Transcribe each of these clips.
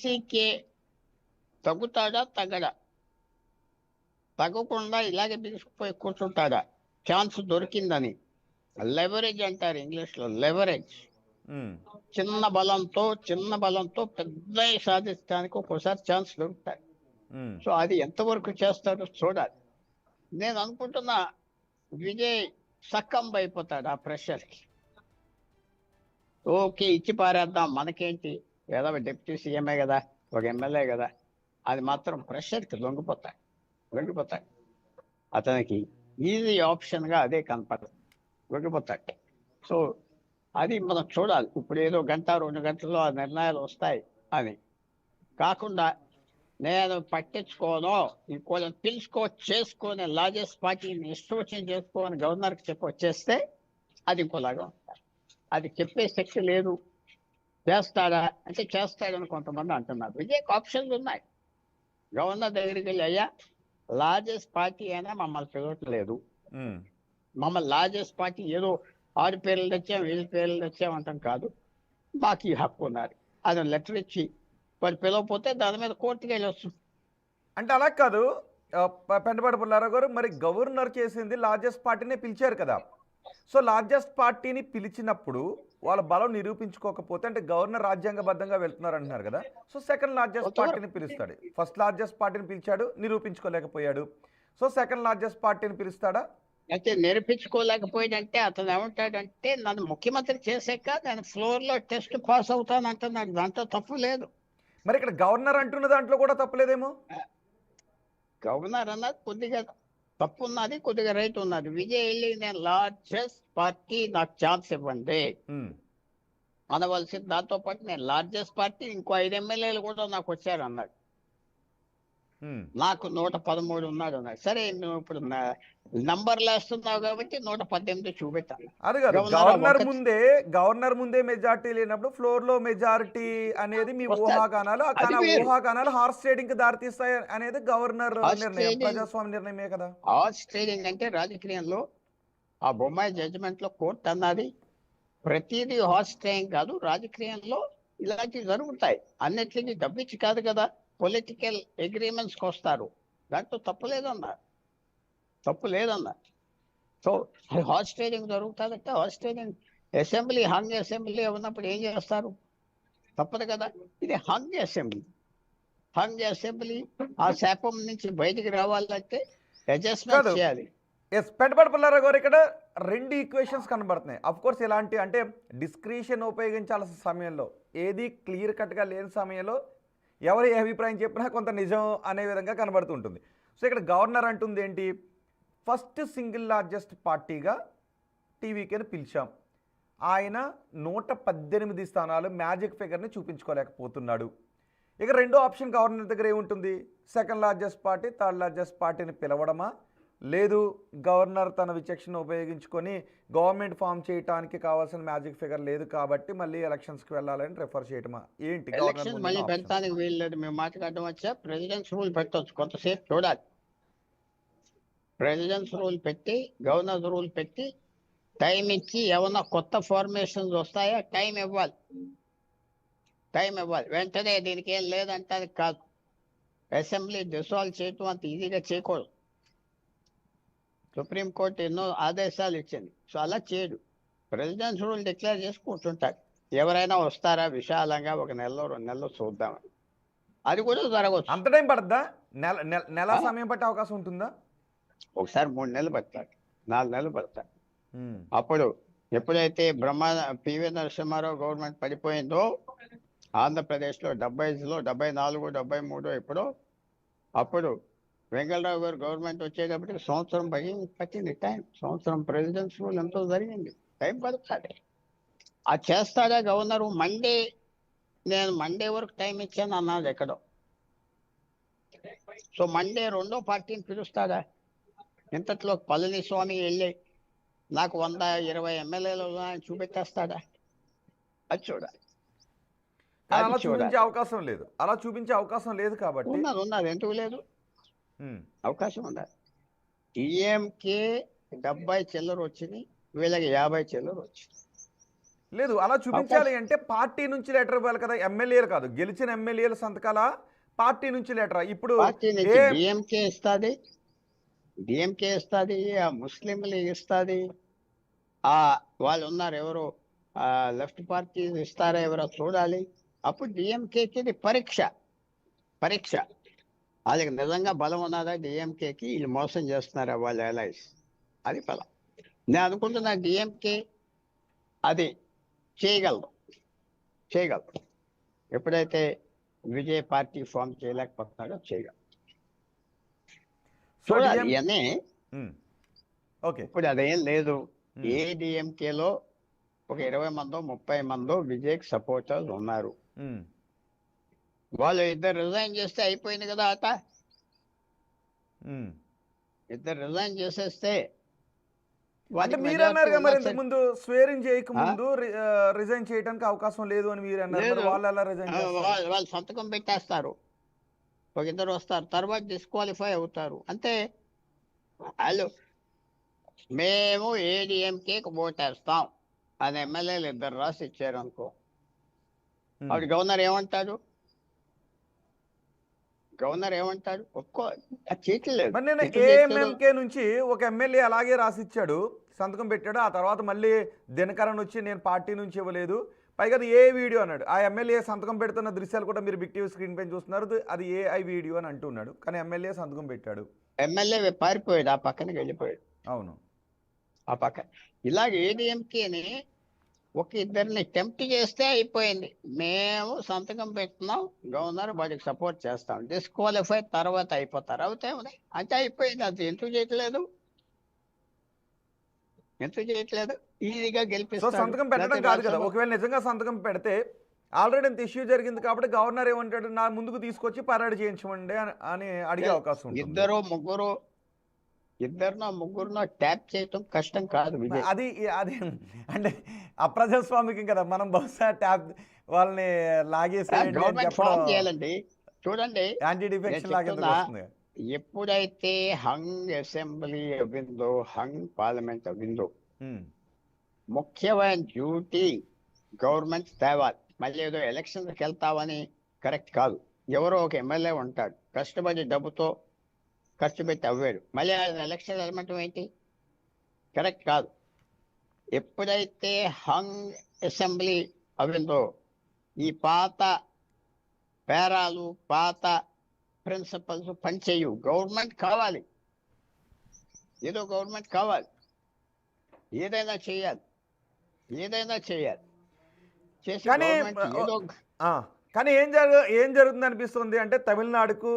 ECK తగ్గుతాడా తగ్గడా, తగ్గకుండా ఇలాగే బిగిసిపోయి కూర్చుంటాడా, chance దొరికిందని లెవరేజ్ అంటారు ఇంగ్లీష్లో, లెవరేజ్. చిన్న బలంతో పెద్ద సాధించడానికి ఒక్కోసారి ఛాన్స్ దొరుకుతాయి. సో అది ఎంతవరకు చేస్తారో చూడాలి. నేను అనుకుంటున్నా విజయ్ సక్కంబ్ అయిపోతాడు ఆ ప్రెషర్కి. ఓకే ఇచ్చి పారేద్దాం మనకేంటి, ఏదో డిప్యూటీ సీఎంఏ కదా, ఒక ఎమ్మెల్యే కదా, అది మాత్రం ప్రెషర్కి లొంగిపోతాయి. అతనికి ఈజీ ఆప్షన్గా అదే కనపడదు, లొంగిపోతాడు. సో అది మనం చూడాలి. ఇప్పుడు ఏదో 1-2 గంటల్లో ఆ నిర్ణయాలు వస్తాయి అని కాకుండా, నేను పట్టించుకోను, ఇంకోళ్ళని చేసుకొని లార్జెస్ట్ పార్టీని ఇష్టం వచ్చింది చేసుకోని గవర్నర్కి చెప్పి వచ్చేస్తే అది ఇంకోలాగా ఉంటారు. అది చెప్పే శక్తి లేదు. చేస్తాడా అంటే చేస్తాడని కొంతమంది అంటున్నారు. విజయ్కి ఆప్షన్స్ ఉన్నాయి. గవర్నర్ దగ్గరికి వెళ్ళి, అయ్యా లార్జెస్ట్ పార్టీ అయినా మమ్మల్ని పిలవట్లేదు, మమ్మల్ని లార్జెస్ట్ పార్టీ ఏదో 6 పేర్లు తెచ్చాం 7 పేర్లు తెచ్చాం అంటాం కాదు, మాకు ఈ హక్కు ఉన్నారు అది లెటర్ ఇచ్చి మరి పిలవకపోతే దాని మీద కోర్టుకి వెళ్ళొచ్చు. అంటే అలా కాదు పెంటపాటి పుల్లారావు గారు, మరి గవర్నర్ చేసింది లార్జెస్ట్ పార్టీనే పిలిచారు కదా. సో లార్జెస్ట్ పార్టీని పిలిచినప్పుడు వాళ్ళ బలం నిరూపించుకోకపోతే, అంటే గవర్నర్ రాజ్యాంగబద్ధంగా వెళ్తున్నారు అంటున్నారు కదా, సో సెకండ్ లార్జెస్ట్ పార్టీని పిలుస్తాడు. ఫస్ట్ లార్జెస్ట్ పార్టీని పిలిచాడు, నిరూపించుకోలేకపోయాడు. సో సెకండ్ లార్జెస్ట్ పార్టీని పిలుస్తాడా? అయితే నిరూపించుకోలేకపోయిందంటే అతను ఏమంటాడంటే, నన్ను ముఖ్యమంత్రి చేసాక నేను ఫ్లోర్లో టెస్ట్ పాస్ అవుతాను అంటున్నాడు. దాంట్లో తప్పు లేదు. మరి ఇక్కడ గవర్నర్ అంటున్న దాంట్లో కూడా తప్పులేదేమో. గవర్నర్ అన్నది కొద్దిగా తప్పు ఉన్నది, కొద్దిగా రైట్ ఉన్నది. విజయ్ వెళ్ళి నేను లార్జెస్ట్ పార్టీ నాకు ఛాన్స్ ఇవ్వండి అనవలసింది. దాంతో పాటు నేను లార్జెస్ట్ పార్టీ ఇంకో 5 ఎమ్మెల్యేలు కూడా నాకు వచ్చారు అన్నాడు. నాకు 113 ఉన్నాడు అన్నాడు. సరే నువ్వు ఇప్పుడు నంబర్లు వేస్తున్నావు కాబట్టి 118 చూపెట్టాను. అది కాదు, గవర్నర్ ముందే మెజార్టీ లేనప్పుడు ఫ్లోర్ లో మెజారిటీ అనేది మీ ఊహాగానాలు, ఊహాగానాలు హార్స్ ట్రేడింగ్ కి దారితీస్తాయి అనేది గవర్నర్ నిర్ణయం, ప్రజాస్వామ్య నిర్ణయమే కదా. హార్స్ ట్రేడింగ్ అంటే రాజకీయంలో ఆ బొమ్మాయి జడ్జిమెంట్ లో కోర్టు అన్నది ప్రతిదీ హార్స్ ట్రేడింగ్ కాదు, రాజకీయంలో ఇలాంటివి జరుగుతాయి. అన్నిటికీ డబ్బిచ్చి కాదు కదా పొలిటికల్ అగ్రిమెంట్స్కి వస్తారు. దాంట్లో తప్పు లేదన్నా. సో హార్స్ ట్రేడింగ్ జరుగుతుందంటే హార్స్ ట్రేడింగ్ హంగ్ అసెంబ్లీ ఉన్నప్పుడు ఏం చేస్తారు, తప్పదు కదా. ఇది హంగ్ అసెంబ్లీ ఆ శాపం నుంచి బయటికి రావాలంటే అడ్జస్ట్మెంట్ చేయాలి. పెంటపాటి పుల్లారావు గారు, ఇక్కడ 2 ఈక్వేషన్స్ కనబడుతున్నాయి. అఫ్ కోర్స్ ఇలాంటి అంటే డిస్క్రిషన్ ఉపయోగించాల్సిన సమయంలో, ఏది క్లియర్ కట్గా లేని సమయంలో ఎవరు ఏ అభిప్రాయం చెప్పినా కొంత నిజం అనే విధంగా కనబడుతుంటుంది. సో ఇక్కడ గవర్నర్ అంటుంది ఏంటి, ఫస్ట్ సింగిల్ లార్జెస్ట్ పార్టీగా టీవీకేని పిలిచాం, ఆయన 118 స్థానాలు మ్యాజిక్ ఫిగర్ని చూపించుకోలేకపోతున్నాడు. ఇక రెండో ఆప్షన్ గవర్నర్ దగ్గర ఏముంటుంది, second largest party third largest పార్టీని పిలవడమా, లేదు గవర్నర్ తన విచక్షణ ఉపయోగించుకొని గవర్నమెంట్ ఫామ్ చేయడానికి కావాల్సిన మ్యాజిక్ ఫిగర్ లేదు కాబట్టి మళ్ళీ ఎలక్షన్స్కి వెళ్ళాలని రిఫర్ చేయటమా ఏంటి? మళ్ళీ పెడతానికి వీల్లేదు. మేము మాట్లాడడం వచ్చా ప్రెసిడెంట్స్ రూల్ పెట్టవచ్చు, కొంతసేపు చూడాలి. ప్రెసిడెంట్స్ రూల్ పెట్టి గవర్నర్ రూల్ పెట్టి టైం ఇచ్చి ఏమన్నా కొత్త ఫార్మేషన్స్ వస్తాయా టైం ఇవ్వాలి. వెంటనే దీనికి ఏం లేదంటే అది కాదు. అసెంబ్లీ డిసాల్వ్ చేయటం అంత ఈజీగా చేయకూడదు. సుప్రీంకోర్టు ఎన్నో ఆదేశాలు ఇచ్చింది. సో అలా చేయడు. ప్రెసిడెంట్స్ రూల్ డిక్లేర్ చేసి కూర్చుంటాడు. ఎవరైనా వస్తారా విశాలంగా 1 నెలలో 2 నెలలు చూద్దామని. అది కూడా జరగవచ్చు. అంత టైం పడుతుందా? నెల సమయం పట్టే అవకాశం ఉంటుందా? ఒకసారి 3 నెలలు పడతాడు, 4 నెలలు పడతాడు. అప్పుడు ఎప్పుడైతే పివి నరసింహారావు గవర్నమెంట్ పడిపోయిందో ఆంధ్రప్రదేశ్లో 75లో 74 73 ఎప్పుడో, అప్పుడు వెంకటరావు గారు గవర్నమెంట్ వచ్చేటప్పటికి సంవత్సరం పట్టింది టైం. సంవత్సరం ప్రెసిడెంట్స్ రూల్ ఎంతో జరిగింది, టైం పడుతుంది. అది చేస్తాడా గవర్నరు? నేను మండే వరకు టైం ఇచ్చాను అన్నది ఎక్కడో. సో మండే రెండో పార్టీని పిలుస్తాడా? ఇంతట్లో పళనిస్వామి వెళ్ళి నాకు 120 ఎమ్మెల్యేలు చూపెట్టేస్తాడా? అది చూడాలి. అలా చూపించే అవకాశం లేదు కాబట్టి ఉన్నది ఎందుకు లేదు, అవకాశం ఉన్నది. టీఎంకే 70 చిల్లర వచ్చింది, వీళ్ళకి 50 చిల్లర వచ్చింది. లేదు అలా చూపించాలి అంటే పార్టీ నుంచి లెటర్ ఇవ్వాలి కదా, ఎమ్మెల్యేలు కాదు, గెలిచిన ఎమ్మెల్యేల సంతకాల పార్టీ నుంచి లెటర్. ఇప్పుడు పార్టీ నుంచి డిఎంకే ఇస్తుంది, ఆ ముస్లింలు ఇస్తుంది, ఆ వాళ్ళు ఉన్నారు ఎవరు లెఫ్ట్ పార్టీ ఇస్తారా ఎవరో చూడాలి. అప్పుడు డిఎంకేకి ఇది పరీక్ష వాళ్ళకి నిజంగా బలం ఉన్నదా, డిఎంకేకి వీళ్ళు మోసం చేస్తున్నారా వాళ్ళ ఎలైస్, అది బలం. నేను అనుకుంటున్నా డిఎంకే అది చేయగలదు. ఎప్పుడైతే విజయ్ పార్టీ ఫామ్ చేయలేకపోతున్నాడో చేయగలదు. చూడాలి ఇవన్నీ. ఓకే, ఇప్పుడు అదేం లేదు. ఏ డిఎంకేలో ఒక 20 మందో 30 మందో విజయ్కి సపోర్టర్స్ ఉన్నారు. వాళ్ళు ఇద్దరు రిజైన్ చేస్తే అయిపోయింది కదా ఆట. ఇద్దరు రిజైన్ చేసేస్తే అంటే మీరు అన్నారు కదా మరి ఇంతకు ముందు స్వేరింగ్ చేయక ముందు రిజైన్ చేయడానికి అవకాశం లేదు అని మీరు అన్నారు. వాళ్ళు ఎలా రిజైన్ చేస్తారు? వాళ్ళు సంతకం పెట్టేస్తారు, ఒక ఇద్దరు వస్తారు, తర్వాత డిస్క్వాలిఫై అవుతారు అంతే. వాళ్ళు మేము ఏడీఎంకేకి ఓటేస్తాం అని ఎమ్మెల్యేలు ఇద్దరు రాసి ఇచ్చారు అనుకో, అప్పుడు గవర్నర్ ఏమంటాడు? ఒక్కో చేయట్లేదు. మరి నేను ఏఎంఎంకే నుంచి ఒక ఎమ్మెల్యే అలాగే రాసిచ్చాడు, సంతకం పెట్టాడు. ఆ తర్వాత మళ్ళీ దినకరన్ వచ్చి నేను పార్టీ నుంచి ఇవ్వలేదు, పైగా అది ఏ వీడియో అన్నాడు. ఆ ఎమ్మెల్యే సంతకం పెడుతున్న దృశ్యాలు కూడా మీరు బిగ్ టీవీ స్క్రీన్ పైన చూస్తున్నారు, అది ఏఐ వీడియో అని అంటున్నాడు. కానీ ఎమ్మెల్యే సంతకం పెట్టాడు. ఎమ్మెల్యే పారిపోయాడు, ఆ పక్కనకి వెళ్ళిపోయాడు. అవును, ఆ పక్క ఇలాగ ఏడీఎంకేని ఒక ఇద్దరిని టెంప్ట్ చేస్తే అయిపోయింది. మేము సంతకం పెట్టినాం, గవర్నర్ వాడికి సపోర్ట్ చేస్తాం, డిస్క్వాలిఫై తర్వాత అయిపోతారు. అవుతాయి అంటే అయిపోయింది. అది ఎందుకు చేయట్లేదు ఈజీగా గెలిపిస్తారు. సంతకం పెట్టడం కాదు కదా, ఒకవేళ నిజంగా సంతకం పెడితే ఆల్రెడీ ఇంత ఇష్యూ జరిగింది కాబట్టి గవర్నర్ ఏమంటాడు, నా ముందుకు తీసుకొచ్చి పరేడ్ చేయించమండి అని అడిగే అవకాశం ఉంది. ఇద్దరినో ముగ్గురునో ట్యాప్ చేయటం కష్టం కాదు. అది అంటే అప్రజాస్వామికం కదా, మనం బహుశా ట్యాప్ వాళ్ళని లాగేసి ఫామ్ చేయాలండి. చూడండి, యాంటీ డిఫెక్షన్ లాగా ఎప్పుడైతే హంగ్ అసెంబ్లీ అవ్విందో, హంగ్ పార్లమెంట్ అవ్విందో, ముఖ్యమైన డ్యూటీ గవర్నమెంట్ తేవాలి. మళ్ళీ ఏదో ఎలక్షన్కి వెళ్తామని కరెక్ట్ కాదు. ఎవరో ఒక ఎమ్మెల్యే ఉంటాడు, కష్టపడి డబ్బుతో ఖర్చు పెట్టి అవ్వాడు, మళ్ళీ ఆయన ఎలక్షన్ వెళ్ళమంటం ఏంటి? కరెక్ట్ కాదు. ఎప్పుడైతే హంగ్ అసెంబ్లీ అవ్విందో, ఈ పాత పేరాలు, పాత ప్రిన్సిపల్స్ పనిచేయు. గవర్నమెంట్ కావాలి, ఏదైనా చేయాలి. కానీ ఏం జరుగుతుంది అనిపిస్తుంది అంటే, తమిళనాడుకు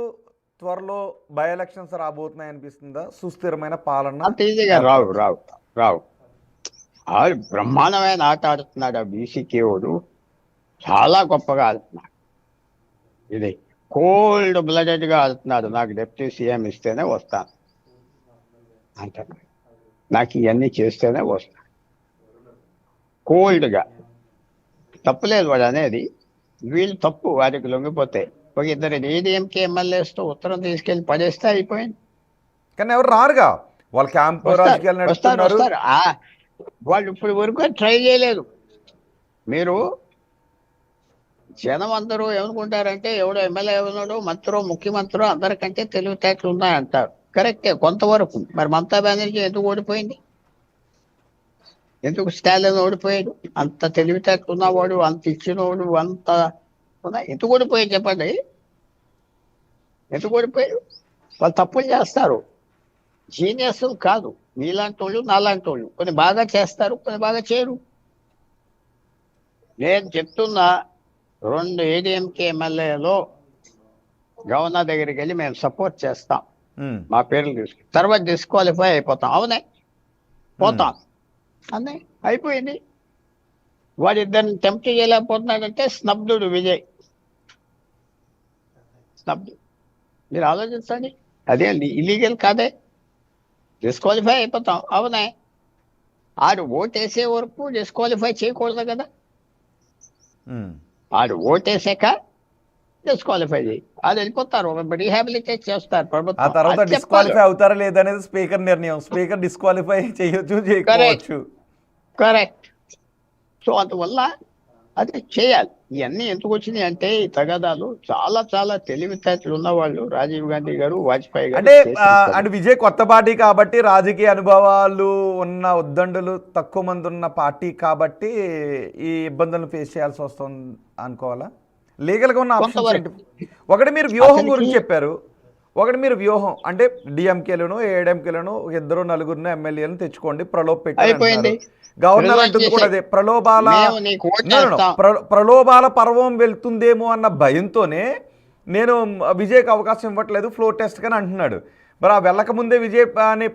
త్వరలో బై ఎలక్షన్స్ రాబోతున్నాయి అనిపిస్తుందా? సుస్థిరమైన పాలన అంత ఈజీగా రావు. బ్రహ్మాండమైన ఆట ఆడుతున్నాడు ఆ బీసీకే వాడు, చాలా గొప్పగా ఆడుతున్నాడు. ఇది కోల్డ్ బ్లడెడ్ గా ఆడుతున్నాడు. నాకు డిప్యూటీ సీఎం ఇస్తేనే వస్తాను అంటున్నాడు, నాకు ఇవన్నీ చేస్తేనే వస్తాను కోల్డ్గా. తప్పులేదు వాడు అనేది, వీళ్ళు తప్పు, వారికి లొంగిపోతే. ఒక ఇద్దరు ఏడీఎంకే ఎమ్మెల్యేస్తో ఉత్తరం తీసుకెళ్లి పడేస్తే అయిపోయింది. కానీ ఎవరు రారుగా, వాళ్ళ క్యాంప్ వస్తారు. వాళ్ళు ఇప్పుడు వరకు ట్రై చేయలేదు. మీరు జనం అందరూ ఏమనుకుంటారంటే, ఎవడో ఎమ్మెల్యే ఉన్నాడో, మంత్రో, ముఖ్యమంత్రో అందరికంటే తెలివితేటలు ఉన్నాయంటారు. కరెక్టే కొంతవరకు. మరి మమతా బెనర్జీ ఎందుకు ఓడిపోయింది? ఎందుకు స్టాలిన్ ఓడిపోయాడు? అంత తెలివితేటలు ఉన్నవాడు, అంత ఇచ్చినవాడు, అంత ఎందుకు ఓడిపోయాడు చెప్పండి? ఎందుకు ఓడిపోయాడు? వాళ్ళు తప్పులు చేస్తారు, జీనియస్ కాదు. నీలాంటి వాళ్ళు, నాలాంటి వాళ్ళు. కొన్ని బాగా చేస్తారు, కొన్ని బాగా చేయరు. నేను చెప్తున్నా, 2 ఏడీఎంకే ఎమ్మెల్యేలో గవర్నర్ దగ్గరికి వెళ్ళి మేము సపోర్ట్ చేస్తాం, మా పేర్లు తీసుకుని, తర్వాత డిస్క్వాలిఫై అయిపోతాం. అవునే పోతాం అన్నీ అయిపోయింది. వాడిద్దరిని టెంప్ట్ చేయలేకపోతున్నాడంటే స్నబ్దుడు విజయ్. మీరు ఆలోచించండి, అదే ఇల్లీగల్ కాదే, డిస్క్వాలిఫై అయిపోతాం. అవునే, ఆడు ఓటేసే వరకు డిస్క్వాలిఫై చేయకూడదు కదా. ఆడు ఓటేసాక డిస్క్వాలిఫై చేయి, అది వెళ్ళిపోతారు, రీహాబిలిటేట్ చేస్తారు ప్రభుత్వం. ఆ తర్వాత డిస్క్వాలిఫై అవుతారా లేదనేది స్పీకర్ నిర్ణయం. స్పీకర్ డిస్క్వాలిఫై చేయొచ్చు, చేయకపోవచ్చు. కరెక్ట్. సో అందువల్ల అది చేయాలి. ఇవన్నీ ఎందుకు వచ్చినాయి అంటే ఈ తగాదాలు చాలా చాలా తెలివితేటలు ఉన్నవాళ్ళు రాజీవ్ గాంధీ గారు, వాజ్పేయి గారు అంటే చేసిన పని. అంటే విజయ్ కొత్త పార్టీ కాబట్టి రాజకీయ అనుభవాలు ఉన్న ఉద్దండులు తక్కువ మంది ఉన్న పార్టీ కాబట్టి ఈ ఇబ్బందులను ఫేస్ చేయాల్సి వస్తుంది అనుకోవాలా? లీగల్గా ఉన్న ఆప్షన్స్ కొంతవరకు ఏంటి? ఒకటి మీరు వ్యూహం అతనికి గురించి చెప్పారు, ఒకటి మీరు వ్యూహం అంటే డిఎంకేలను ఏఐడిఎంకేలను ఇద్దరు నలుగురిని ఎమ్మెల్యేలను తెచ్చుకోండి ప్రలోభ పెట్టారు అయిపోయింది. అంటున్నారు. గవర్నర్ రిజైన్ అంటుంది కూడా చేసే అదే ప్రలోభాల మేము నీకు ఓటేస్తాం. ప్రలోభాల పర్వం వెళ్తుందేమో అన్న భయంతోనే నేను విజయ్కి అవకాశం ఇవ్వట్లేదు ఫ్లోర్ టెస్ట్ కానీ అంటున్నాడు. మరి ఆ వెళ్ళకముందే విజయ్ అనే